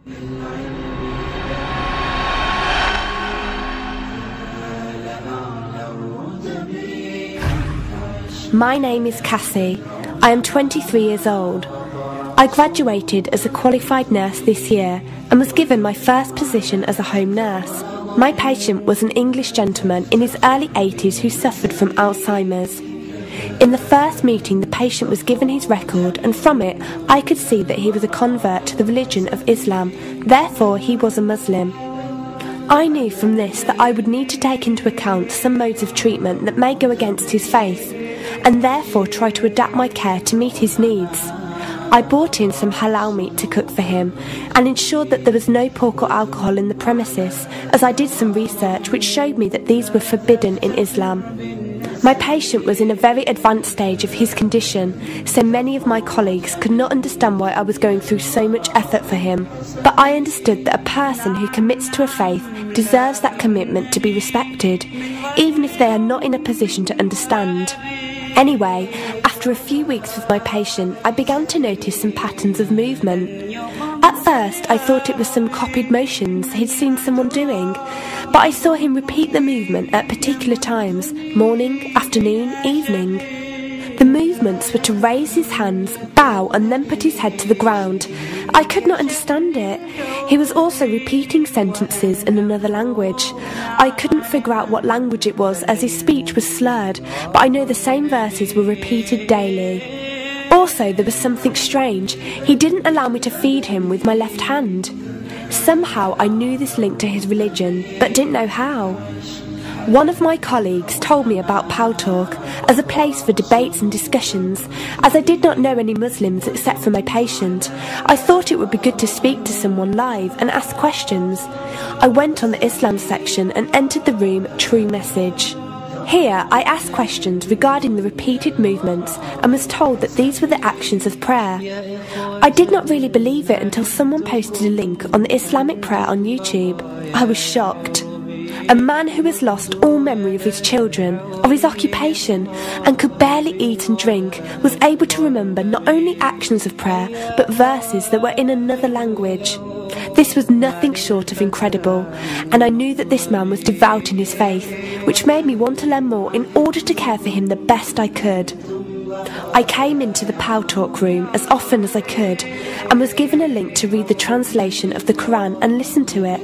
My name is Cassie. I am 23 years old. I graduated as a qualified nurse this year and was given my first position as a home nurse. My patient was an English gentleman in his early 80s who suffered from Alzheimer's. In the first meeting, the patient was given his record, and from it I could see that he was a convert to the religion of Islam, therefore he was a Muslim. I knew from this that I would need to take into account some modes of treatment that may go against his faith, and therefore try to adapt my care to meet his needs. I bought in some halal meat to cook for him and ensured that there was no pork or alcohol in the premises, as I did some research which showed me that these were forbidden in Islam. My patient was in a very advanced stage of his condition, so many of my colleagues could not understand why I was going through so much effort for him. But I understood that a person who commits to a faith deserves that commitment to be respected, even if they are not in a position to understand. Anyway, after a few weeks with my patient, I began to notice some patterns of movement. At first, I thought it was some copied motions he'd seen someone doing, but I saw him repeat the movement at particular times, morning, afternoon, evening. The movements were to raise his hands, bow, and then put his head to the ground. I could not understand it. He was also repeating sentences in another language. I couldn't figure out what language it was, as his speech was slurred, but I know the same verses were repeated daily. Also, there was something strange. He didn't allow me to feed him with my left hand. Somehow I knew this linked to his religion, but didn't know how. One of my colleagues told me about Pal Talk as a place for debates and discussions. As I did not know any Muslims except for my patient, I thought it would be good to speak to someone live and ask questions. I went on the Islam section and entered the room True Message. Here I asked questions regarding the repeated movements and was told that these were the actions of prayer. I did not really believe it until someone posted a link on the Islamic prayer on YouTube. I was shocked. A man who has lost all memory of his children, of his occupation, and could barely eat and drink, was able to remember not only actions of prayer, but verses that were in another language. This was nothing short of incredible, and I knew that this man was devout in his faith, which made me want to learn more in order to care for him the best I could. I came into the Pal Talk room as often as I could, and was given a link to read the translation of the Quran and listen to it.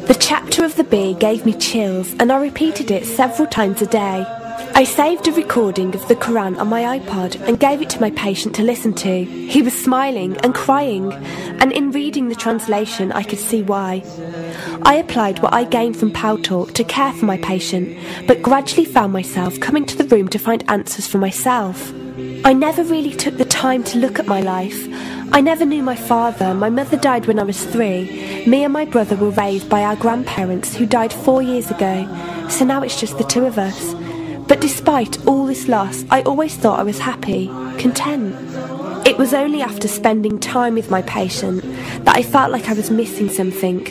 The chapter of the bee gave me chills, and I repeated it several times a day. I saved a recording of the Quran on my iPod and gave it to my patient to listen to. He was smiling and crying, and in reading the translation I could see why. I applied what I gained from Pal Talk to care for my patient, but gradually found myself coming to the room to find answers for myself. I never really took the time to look at my life. I never knew my father. My mother died when I was 3. Me and my brother were raised by our grandparents who died 4 years ago, so now it's just the two of us. But despite all this loss, I always thought I was happy, content. It was only after spending time with my patient that I felt like I was missing something.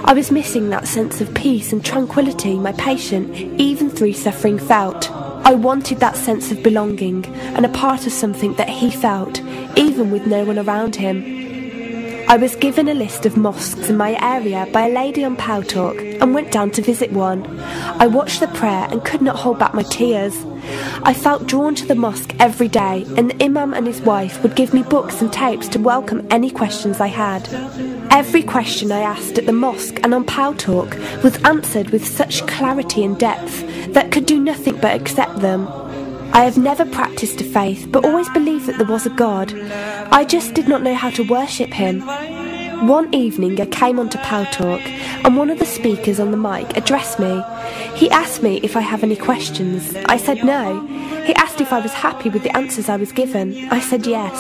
I was missing that sense of peace and tranquility my patient, even through suffering, felt. I wanted that sense of belonging and a part of something that he felt, even with no one around him. I was given a list of mosques in my area by a lady on Pal Talk and went down to visit one. I watched the prayer and could not hold back my tears. I felt drawn to the mosque every day, and the imam and his wife would give me books and tapes to welcome any questions I had. Every question I asked at the mosque and on Pal Talk was answered with such clarity and depth that could do nothing but accept them. I have never practiced a faith, but always believed that there was a God. I just did not know how to worship him. One evening I came onto Pal Talk, and one of the speakers on the mic addressed me. He asked me if I have any questions. I said no. He asked if I was happy with the answers I was given. I said yes.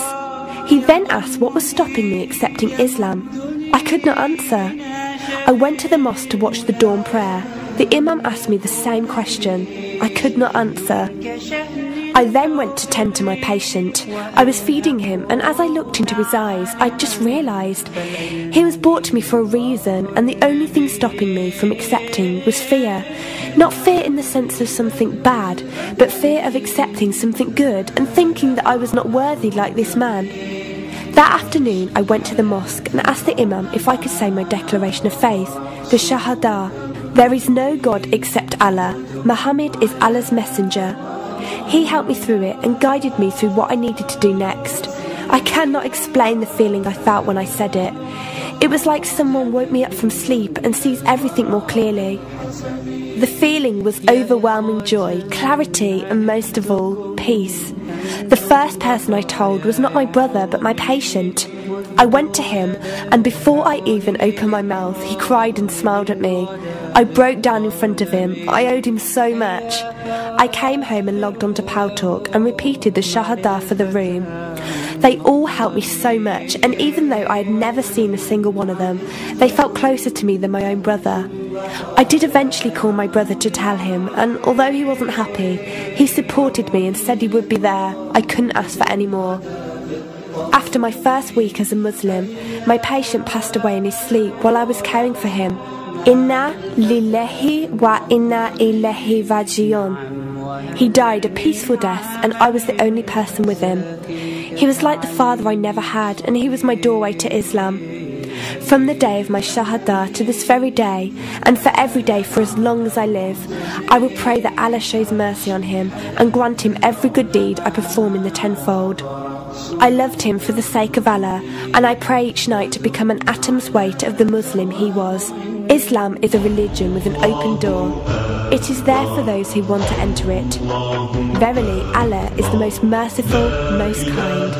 He then asked what was stopping me accepting Islam. I could not answer. I went to the mosque to watch the dawn prayer. The imam asked me the same question. I could not answer. I then went to tend to my patient. I was feeding him, and as I looked into his eyes, I just realised he was brought to me for a reason, and the only thing stopping me from accepting was fear. Not fear in the sense of something bad, but fear of accepting something good and thinking that I was not worthy like this man. That afternoon I went to the mosque and asked the imam if I could say my declaration of faith, the Shahada. There is no God except Allah. Muhammad is Allah's messenger. He helped me through it and guided me through what I needed to do next. I cannot explain the feeling I felt when I said it. It was like someone woke me up from sleep and sees everything more clearly. The feeling was overwhelming joy, clarity, and most of all, peace. The first person I told was not my brother but my patient. I went to him, and before I even opened my mouth, he cried and smiled at me. I broke down in front of him. I owed him so much. I came home and logged onto Paltalk and repeated the Shahada for the room. They all helped me so much, and even though I had never seen a single one of them, they felt closer to me than my own brother. I did eventually call my brother to tell him, and although he wasn't happy, he supported me and said he would be there. I couldn't ask for any more. After my first week as a Muslim, my patient passed away in his sleep while I was caring for him. Inna lillahi wa inna ilaihi raji'un. He died a peaceful death, and I was the only person with him. He was like the father I never had, and he was my doorway to Islam. From the day of my Shahada to this very day, and for every day for as long as I live, I will pray that Allah shows mercy on him and grant him every good deed I perform in the tenfold. I loved him for the sake of Allah, and I pray each night to become an atom's weight of the Muslim he was. Islam is a religion with an open door. It is there for those who want to enter it. Verily, Allah is the most merciful, most kind.